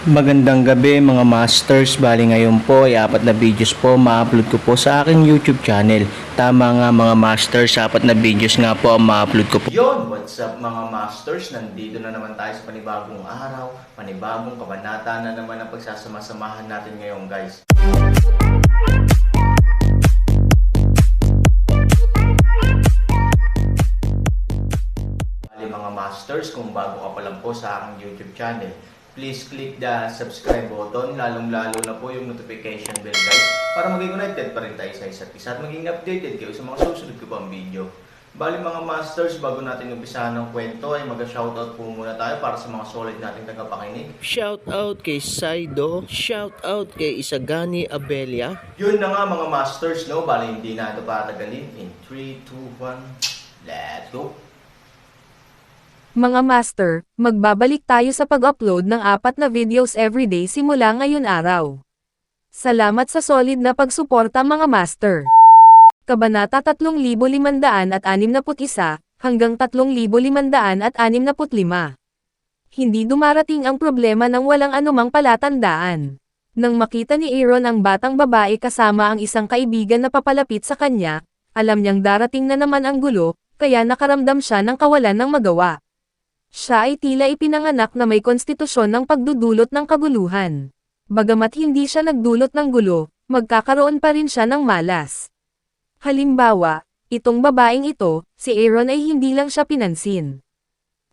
Magandang gabi mga masters, bali ngayon po ay 4 na videos po ma-upload ko po sa aking YouTube channel. Tama nga mga masters, 4 na videos nga po ang ma-upload ko po. Yon, what's up mga masters, nandito na naman tayo sa panibagong araw, panibagong kabanata na naman ang pagsasama-samahan natin ngayon guys. Bali mga masters, kung bago ka pa lang po sa aking YouTube channel, please click the subscribe button, lalong-lalo na po yung notification bell guys, para maging connected pa rin tayo sa isa't isa at maging updated kayo sa mga susunod ko pang video. Bali mga masters, bago natin umpisahan ng kwento ay mag-shoutout po muna tayo para sa mga solid nating tagapakinig. Shoutout kay Saido, shoutout kay Isagani Abelia. Yun na nga mga masters, no? Bali hindi na ito patagalin. In 3, 2, 1, let's go! Mga master, magbabalik tayo sa pag-upload ng 4 na videos everyday simula ngayon araw. Salamat sa solid na pagsuporta mga master. Kabanata 3,561 hanggang 3,565. Hindi dumarating ang problema ng walang anumang palatandaan. Nang makita ni Aaron ang batang babae kasama ang isang kaibigan na papalapit sa kanya, alam niyang darating na naman ang gulo, kaya nakaramdam siya ng kawalan ng magawa. Siya ay tila ipinanganak na may konstitusyon ng pagdudulot ng kaguluhan. Bagamat hindi siya nagdulot ng gulo, magkakaroon pa rin siya ng malas. Halimbawa, itong babaeng ito, si Aaron ay hindi lang siya pinansin.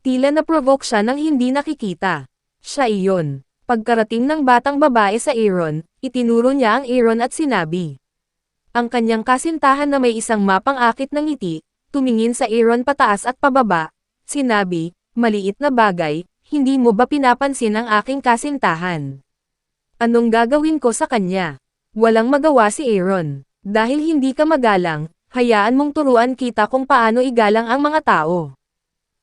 Tila na-provoke siya ng hindi nakikita. Siya iyon. Pagkarating ng batang babae sa Aaron, itinuro niya ang Aaron at sinabi. Ang kanyang kasintahan na may isang mapang-akit ng ngiti, tumingin sa Aaron pataas at pababa, sinabi, maliit na bagay, hindi mo ba pinapansin ang aking kasintahan? Anong gagawin ko sa kanya? Walang magawa si Aaron. Dahil hindi ka magalang, hayaan mong turuan kita kung paano igalang ang mga tao.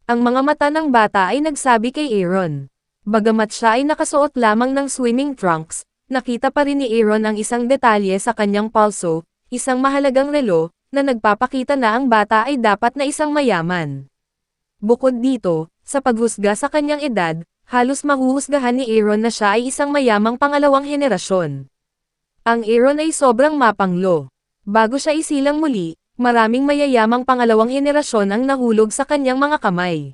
Ang mga mata ng bata ay nagsabi kay Aaron. Bagamat siya ay nakasuot lamang ng swimming trunks, nakita pa rin ni Aaron ang isang detalye sa kanyang palso, isang mahalagang relo, na nagpapakita na ang bata ay dapat na isang mayaman. Bukod dito, sa paghusga sa kanyang edad, halos mahuhusgahan ni Aaron na siya ay isang mayamang pangalawang henerasyon. Ang Aaron ay sobrang mapanglo. Bago siya isilang muli, maraming mayayamang pangalawang henerasyon ang nahulog sa kanyang mga kamay.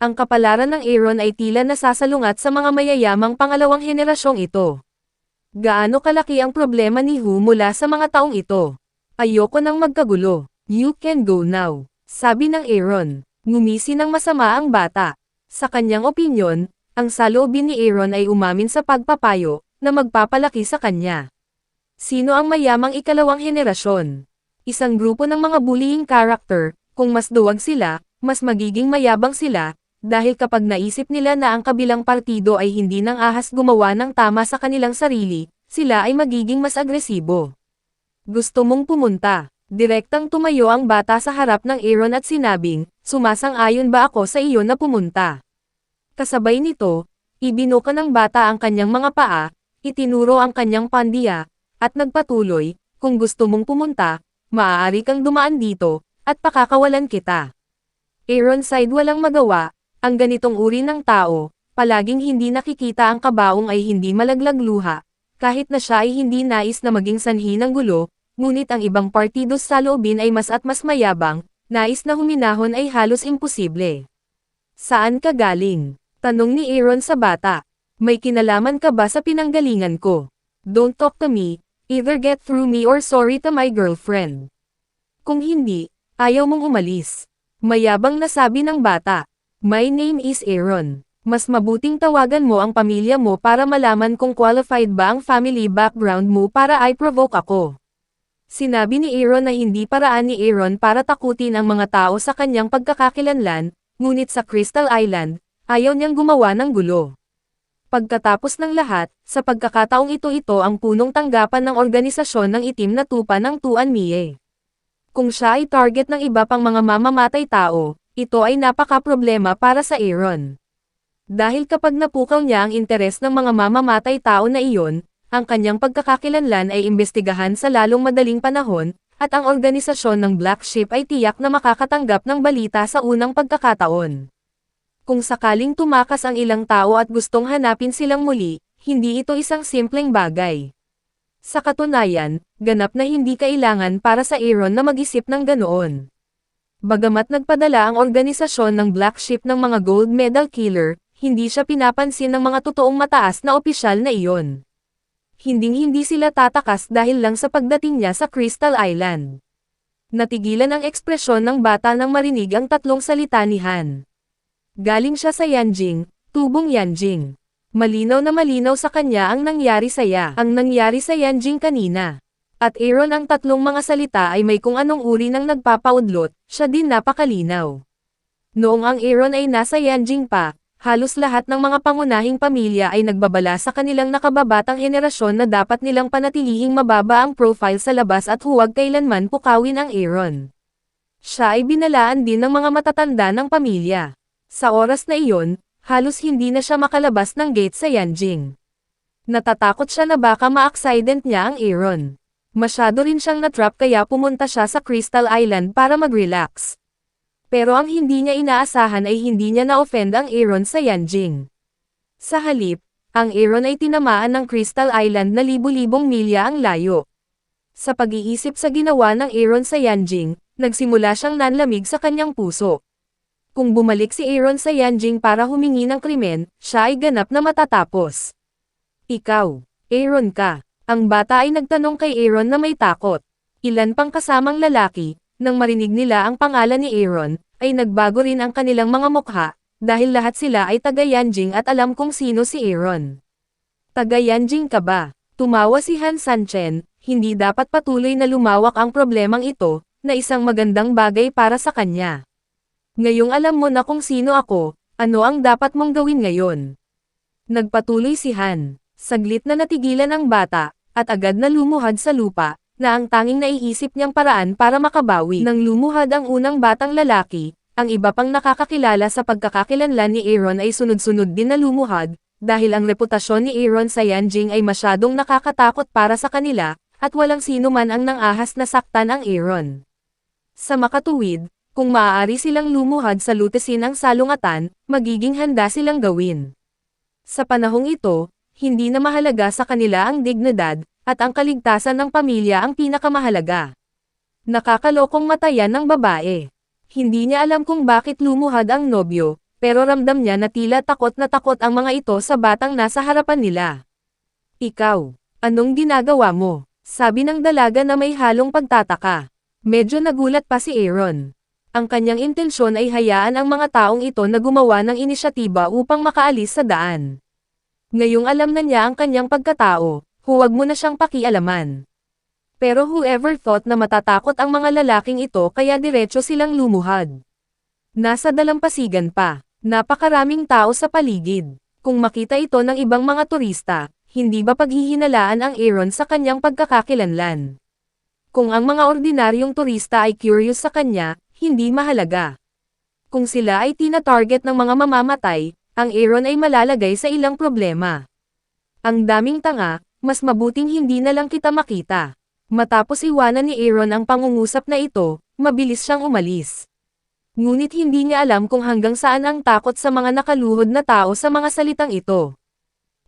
Ang kapalaran ng Aaron ay tila nasasalungat sa mga mayayamang pangalawang henerasyong ito. Gaano kalaki ang problema ni Hu mula sa mga taong ito? Ayoko nang magkagulo. You can go now, sabi ng Aaron. Ngumisi ng masama ang bata. Sa kanyang opinyon, ang saloobin ni Aaron ay umamin sa pagpapayo, na magpapalaki sa kanya. Sino ang mayamang ikalawang henerasyon? Isang grupo ng mga bullying character, kung mas duwag sila, mas magiging mayabang sila, dahil kapag naisip nila na ang kabilang partido ay hindi nang ahas gumawa ng tama sa kanilang sarili, sila ay magiging mas agresibo. Gusto mong pumunta? Direktang tumayo ang bata sa harap ng Aaron at sinabing, sumasang-ayon ba ako sa iyo na pumunta? Kasabay nito, ibinuka ng bata ang kanyang mga paa, itinuro ang kanyang pandiya, at nagpatuloy, kung gusto mong pumunta, maaari kang dumaan dito, at pakakawalan kita. Aaron sighed walang magawa, ang ganitong uri ng tao, palaging hindi nakikita ang kabaong ay hindi malaglag luha, kahit na siya ay hindi nais na maging sanhi ng gulo, ngunit ang ibang partidos sa loobin ay mas at mas mayabang, nais na huminahon ay halos imposible. Saan ka galing? Tanong ni Aaron sa bata. May kinalaman ka ba sa pinanggalingan ko? Don't talk to me, either get through me or sorry to my girlfriend. Kung hindi, ayaw mong umalis. Mayabang na sabi ng bata. My name is Aaron. Mas mabuting tawagan mo ang pamilya mo para malaman kung qualified ba ang family background mo para i-provoke ako. Sinabi ni Aaron na hindi paraan ni Aaron para takutin ang mga tao sa kanyang pagkakakilanlan, ngunit sa Crystal Island, ayaw niyang gumawa ng gulo. Pagkatapos ng lahat, sa pagkakataong ito ang punong tanggapan ng organisasyon ng itim na tupa ng Tuan Mie. Kung siya ay target ng iba pang mga mamamatay tao, ito ay napaka-problema para sa Aaron. Dahil kapag napukaw niya ang interes ng mga mamamatay tao na iyon, ang kanyang pagkakakilanlan ay imbestigahan sa lalong madaling panahon, at ang organisasyon ng Black Sheep ay tiyak na makakatanggap ng balita sa unang pagkakataon. Kung sakaling tumakas ang ilang tao at gustong hanapin silang muli, hindi ito isang simpleng bagay. Sa katunayan, ganap na hindi kailangan para sa Aaron na mag-isip ng ganoon. Bagamat nagpadala ang organisasyon ng Black Sheep ng mga gold medal killer, hindi siya pinapansin ng mga totoong mataas na opisyal na iyon. Hinding-hindi sila tatakas dahil lang sa pagdating niya sa Crystal Island. Natigilan ang ekspresyon ng bata nang marinig ang tatlong salita ni Han. Galing siya sa Yanjing, tubong Yanjing. Malinaw na malinaw sa kanya ang nangyari sa Yanjing kanina. At Aaron ang tatlong mga salita ay may kung anong uri ng nagpapaudlot, siya din napakalinaw. Noong ang Aaron ay nasa Yanjing pa, halos lahat ng mga pangunahing pamilya ay nagbabala sa kanilang nakababatang henerasyon na dapat nilang panatilihing mababa ang profile sa labas at huwag kailanman pukawin ang Aaron. Siya ay binalaan din ng mga matatanda ng pamilya. Sa oras na iyon, halos hindi na siya makalabas ng gate sa Yanjing. Natatakot siya na baka ma-accident niya ang Aaron. Masyado rin siyang natrap kaya pumunta siya sa Crystal Island para mag-relax. Pero ang hindi niya inaasahan ay hindi niya na-offend ang Aaron sa Yanjing. Sa halip, ang Aaron ay tinamaan ng Crystal Island na libu-libong milya ang layo. Sa pag-iisip sa ginawa ng Aaron sa Yanjing, nagsimula siyang nanlamig sa kanyang puso. Kung bumalik si Aaron sa Yanjing para humingi ng krimen, siya ay ganap na matatapos. Ikaw, Aaron ka. Ang bata ay nagtanong kay Aaron na may takot. Ilan pang kasamang lalaki, nang marinig nila ang pangalan ni Aaron, ay nagbago rin ang kanilang mga mukha, dahil lahat sila ay taga-Yanjing at alam kung sino si Aaron. Taga-Yanjing ka ba? Tumawa si Han Sanchen, hindi dapat patuloy na lumawak ang problemang ito, na isang magandang bagay para sa kanya. Ngayong alam mo na kung sino ako, ano ang dapat mong gawin ngayon? Nagpatuloy si Han. Saglit na natigilan ang bata, at agad na lumuhad sa lupa, na ang tanging naiisip niyang paraan para makabawi. Nang lumuhad ang unang batang lalaki, ang iba pang nakakakilala sa pagkakakilanlan ni Aaron ay sunod-sunod din na lumuhad, dahil ang reputasyon ni Aaron sa Yanjing ay masyadong nakakatakot para sa kanila, at walang sino man ang nangahas na saktan ang Aaron. Sa makatuwid, kung maaari silang lumuhad sa lutesin ang salungatan, magiging handa silang gawin. Sa panahong ito, hindi na mahalaga sa kanila ang dignidad, at ang kaligtasan ng pamilya ang pinakamahalaga. Nakakalokong matayan ng babae. Hindi niya alam kung bakit lumuhad ang nobyo, pero ramdam niya na tila takot na takot ang mga ito sa batang nasa harapan nila. Ikaw, anong ginagawa mo? Sabi ng dalaga na may halong pagtataka. Medyo nagulat pa si Aaron. Ang kanyang intensyon ay hayaan ang mga taong ito na gumawa ng inisyatiba upang makaalis sa daan. Ngayong alam na niya ang kanyang pagkatao, huwag mo na siyang pakialaman. Pero whoever thought na matatakot ang mga lalaking ito kaya diretso silang lumuhad. Nasa dalampasigan pa, napakaraming tao sa paligid. Kung makita ito ng ibang mga turista, hindi ba paghihinalaan ang Aaron sa kanyang pagkakakilanlan? Kung ang mga ordinaryong turista ay curious sa kanya, hindi mahalaga. Kung sila ay tina-target ng mga mamamatay, ang Aaron ay malalagay sa ilang problema. Ang daming tanga, mas mabuting hindi na lang kita makita. Matapos iwanan ni Aaron ang pangungusap na ito, mabilis siyang umalis. Ngunit hindi niya alam kung hanggang saan ang takot sa mga nakaluhod na tao sa mga salitang ito.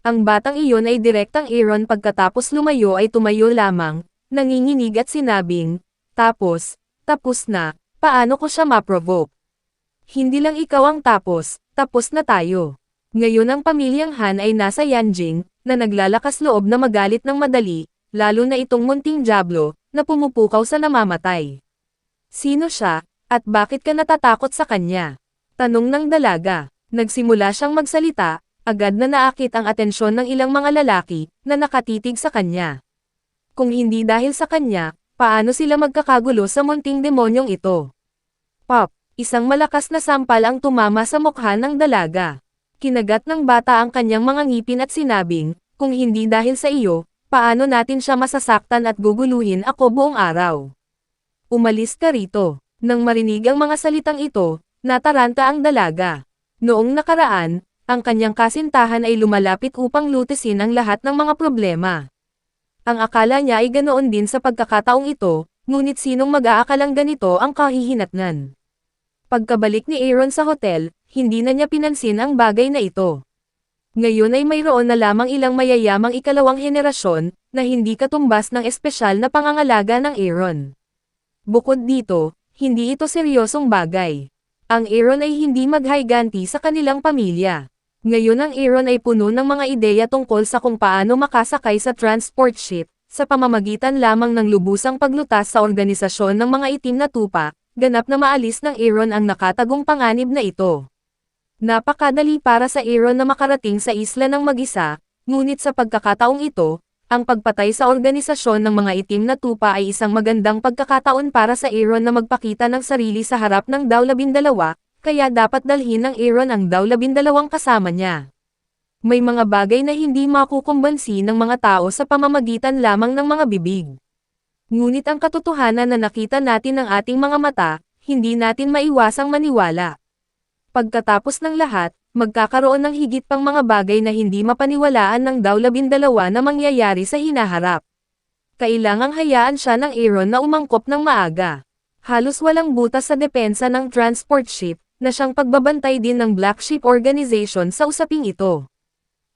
Ang batang iyon ay direktang Aaron pagkatapos lumayo ay tumayo lamang, nanginginig at sinabing, tapos na, paano ko siya ma-provoke? Hindi lang ikaw ang tapos na tayo. Ngayon ang pamilyang Han ay nasa Yanjing, na naglalakas loob na magalit ng madali, lalo na itong munting Diablo, na pumupukaw sa namamatay. Sino siya, at bakit ka natatakot sa kanya? Tanong ng dalaga. Nagsimula siyang magsalita, agad na naakit ang atensyon ng ilang mga lalaki, na nakatitig sa kanya. Kung hindi dahil sa kanya, paano sila magkakagulo sa munting demonyong ito? Pop! Isang malakas na sampal ang tumama sa mukha ng dalaga. Kinagat ng bata ang kanyang mga ngipin at sinabing, kung hindi dahil sa iyo, paano natin siya masasaktan at guguluhin ako buong araw? Umalis ka rito. Nang marinig ang mga salitang ito, nataranta ang dalaga. Noong nakaraan, ang kanyang kasintahan ay lumalapit upang lutesin ang lahat ng mga problema. Ang akala niya ay ganoon din sa pagkakataong ito, ngunit sinong mag-aakalang ganito ang kahihinatnan. Pagkabalik ni Aaron sa hotel, hindi na niya pinansin ang bagay na ito. Ngayon ay mayroon na lamang ilang mayayamang ikalawang henerasyon, na hindi katumbas ng espesyal na pangangalaga ng Aaron. Bukod dito, hindi ito seryosong bagay. Ang Aaron ay hindi maghayganti sa kanilang pamilya. Ngayon ang Aaron ay puno ng mga ideya tungkol sa kung paano makasakay sa transport ship, sa pamamagitan lamang ng lubusang paglutas sa organisasyon ng mga itim na tupa, ganap na maalis ng Aaron ang nakatagong panganib na ito. Napakadali para sa Aaron na makarating sa isla ng mag-isa, ngunit sa pagkakataong ito, ang pagpatay sa organisasyon ng mga itim na tupa ay isang magandang pagkakataon para sa Aaron na magpakita ng sarili sa harap ng Daw-12, kaya dapat dalhin ng Aaron ang Daw-12 kasama niya. May mga bagay na hindi makukumbansi ng mga tao sa pamamagitan lamang ng mga bibig. Ngunit ang katotohanan na nakita natin ng ating mga mata, hindi natin maiwasang maniwala. Pagkatapos ng lahat, magkakaroon ng higit pang mga bagay na hindi mapaniwalaan ng Daw-12 na mangyayari sa hinaharap. Kailangang hayaan siya ng Aaron na umangkop ng maaga. Halos walang butas sa depensa ng transport ship, na siyang pagbabantay din ng Black Sheep Organization sa usaping ito.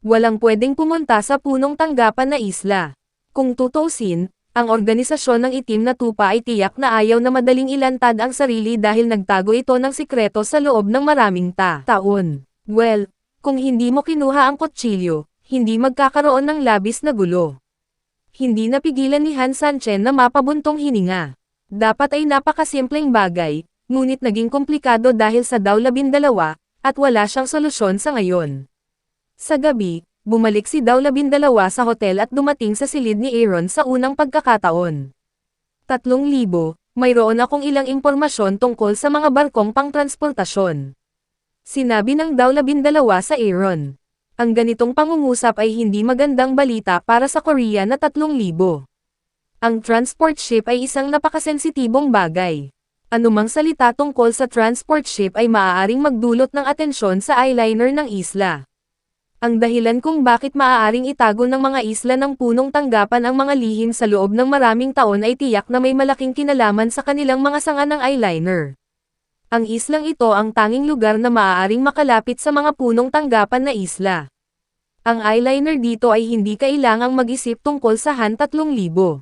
Walang pwedeng pumunta sa punong tanggapan na isla. Kung tutuusin, ang organisasyon ng itim na tupa ay tiyak na ayaw na madaling ilantad ang sarili dahil nagtago ito ng sikreto sa loob ng maraming taon. Well, kung hindi mo kinuha ang kutsilyo, hindi magkakaroon ng labis na gulo. Hindi napigilan ni Han Sanchen na mapabuntong hininga. Dapat ay napakasimpleng bagay, ngunit naging komplikado dahil sa Daw-12 at wala siyang solusyon sa ngayon. Sa gabi, bumalik si Daw-12 sa hotel at dumating sa silid ni Aaron sa unang pagkakataon. 3,000, mayroon akong ilang impormasyon tungkol sa mga barkong pangtransportasyon. Sinabi ng Daw-12 sa Aaron. Ang ganitong pangungusap ay hindi magandang balita para sa Korea na 3,000. Ang transport ship ay isang napakasensitibong bagay. Anumang salita tungkol sa transport ship ay maaaring magdulot ng atensyon sa eyeliner ng isla. Ang dahilan kung bakit maaaring itago ng mga isla ng punong tanggapan ang mga lihim sa loob ng maraming taon ay tiyak na may malaking kinalaman sa kanilang mga sanga ng eyeliner. Ang islang ito ang tanging lugar na maaaring makalapit sa mga punong tanggapan na isla. Ang eyeliner dito ay hindi kailangang mag-isip tungkol sa Han 3,000.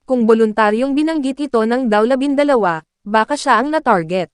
Kung voluntaryong binanggit ito ng Daw-12, baka siya ang na-target.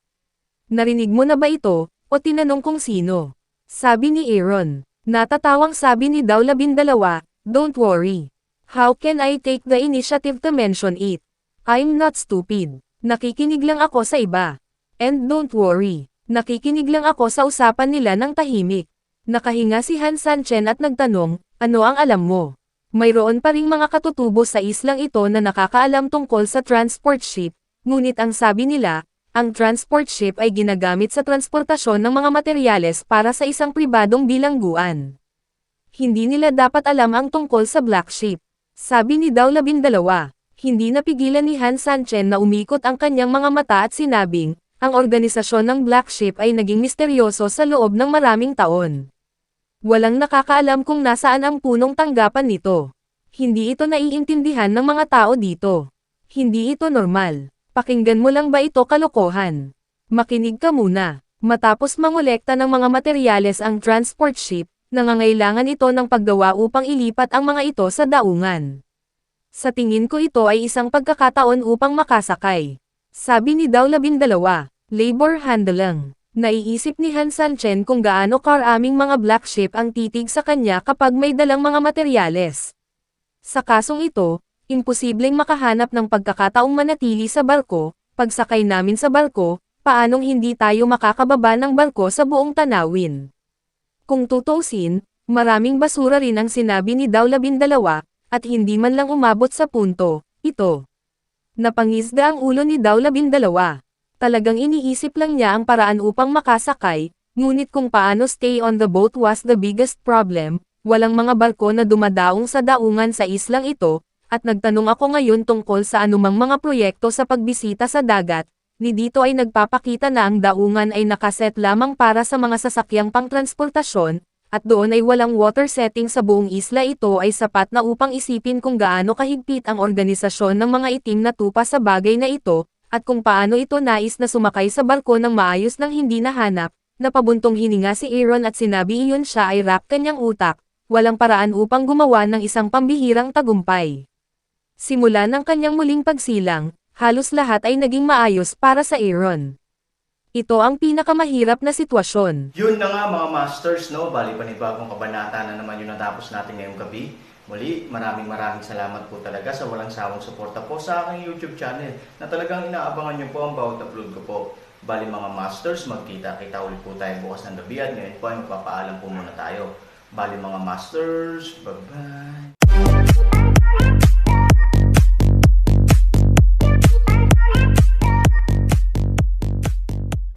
Narinig mo na ba ito, o tinanong kung sino? Sabi ni Aaron. Natatawang sabi ni Daw-12, "Don't worry. How can I take the initiative to mention it? I'm not stupid. Nakikinig lang ako sa iba. And don't worry. Nakikinig lang ako sa usapan nila ng tahimik." Nakahinga si Han Sanchen at nagtanong, "Ano ang alam mo?" Mayroon pa ring mga katutubo sa islang ito na nakakaalam tungkol sa transport ship, ngunit ang sabi nila, ang transport ship ay ginagamit sa transportasyon ng mga materyales para sa isang pribadong bilangguan. Hindi nila dapat alam ang tungkol sa Black Sheep. Sabi ni Daw-12, hindi napigilan ni Han Sanchen na umikot ang kanyang mga mata at sinabing, ang organisasyon ng Black Sheep ay naging misteryoso sa loob ng maraming taon. Walang nakakaalam kung nasaan ang punong tanggapan nito. Hindi ito naiintindihan ng mga tao dito. Hindi ito normal. Pakinggan mo lang ba ito kalokohan? Makinig ka muna. Matapos mangolekta ng mga materyales ang transport ship, nangangailangan ito ng paggawa upang ilipat ang mga ito sa daungan. Sa tingin ko ito ay isang pagkakataon upang makasakay. Sabi ni Daw-12, labor handling. Naiisip ni Han Sanchen kung gaano karaming mga black sheep ang titig sa kanya kapag may dalang mga materyales. Sa kasong ito, imposibleng makahanap ng pagkakataong manatili sa barko. Pagsakay namin sa barko, paanong hindi tayo makakababa ng barko sa buong tanawin? Kung tutuusin, maraming basura rin ang sinabi ni Daw-12, at hindi man lang umabot sa punto ito. Napangisda ang ulo ni Daw-12. Talagang iniisip lang niya ang paraan upang makasakay, ngunit kung paano stay on the boat was the biggest problem. Walang mga barko na dumadaong sa daungan sa islang ito, at nagtanong ako ngayon tungkol sa anumang mga proyekto sa pagbisita sa dagat. Ni dito ay nagpapakita na ang daungan ay nakaset lamang para sa mga sasakyang pangtransportasyon, at doon ay walang water setting sa buong isla. Ito ay sapat na upang isipin kung gaano kahigpit ang organisasyon ng mga itim na tupa sa bagay na ito, at kung paano ito nais na sumakay sa barko ng maayos nang hindi nahanap. Napabuntong hininga si Aaron at sinabi iyon siya ay rap kanyang utak, walang paraan upang gumawa ng isang pambihirang tagumpay. Simula ng kanyang muling pagsilang, halos lahat ay naging maayos para sa Aaron. Ito ang pinakamahirap na sitwasyon. Yun na nga mga masters, no? Bali panibagong kabanata na naman yung natapos natin ngayong gabi. Muli, maraming salamat po talaga sa walang sawang suporta po sa aking YouTube channel na talagang inaabangan nyo po ang bawat upload ko po. Bali mga masters, magkita-kita ulit po tayo bukas ng gabi at ngayon po ay magpapaalam po muna tayo. Bali mga masters, bye-bye!